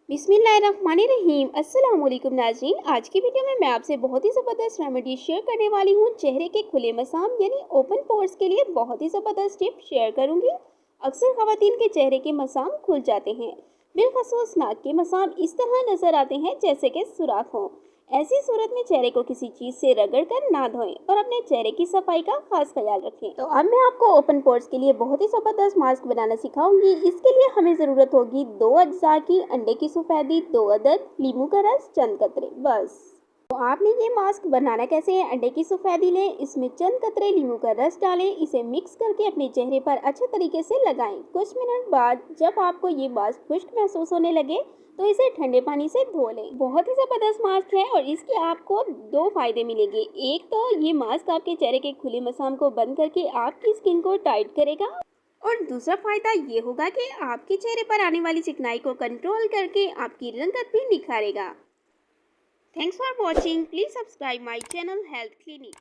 बिस्मिल्लाहिर्रहमानिर्रहीम। अस्सलाम वालेकुम नाज़रीन, आज की वीडियो में मैं आपसे बहुत ही ज़बरदस्त रेमेडी शेयर करने वाली हूँ। चेहरे के खुले मसाम यानी ओपन पोर्स के लिए बहुत ही ज़बरदस्त टिप शेयर करूँगी। अक्सर ख़वातीन के चेहरे के मसाम खुल जाते हैं, बिलखसूस नाक के मसाम इस तरह नज़र आते हैं जैसे कि सुराख हो। ऐसी सूरत में चेहरे को किसी चीज़ से रगड़ कर ना धोएं और अपने चेहरे की सफाई का खास ख्याल रखें। तो अब मैं आपको ओपन पोर्स के लिए बहुत ही ज़बरदस्त मास्क बनाना सिखाऊंगी। इसके लिए हमें ज़रूरत होगी 2 अज्जा की, अंडे की सफ़ेदी 2 अदद, नींबू का रस चंद कतरे, बस। तो आपने ये मास्क बनाना कैसे है? अंडे की सफ़ेदी लें, इसमें चंद कतरे नींबू का रस डालें, इसे मिक्स करके अपने चेहरे पर अच्छे तरीके से लगाएं। कुछ मिनट बाद जब आपको ये मास्क खुश्क महसूस होने लगे तो इसे ठंडे पानी से धो लें। बहुत ही ज़बरदस्त मास्क है और इसके आपको 2 फायदे मिलेंगे। एक तो ये मास्क आपके चेहरे के खुले मसाम को बंद करके आपकी स्किन को टाइट करेगा और दूसरा फायदा ये होगा कि आपके चेहरे पर आने वाली चिकनाई को कंट्रोल करके आपकी रंगत भी निखारेगा। Thanks for watching. Please subscribe my channel Health Clinic.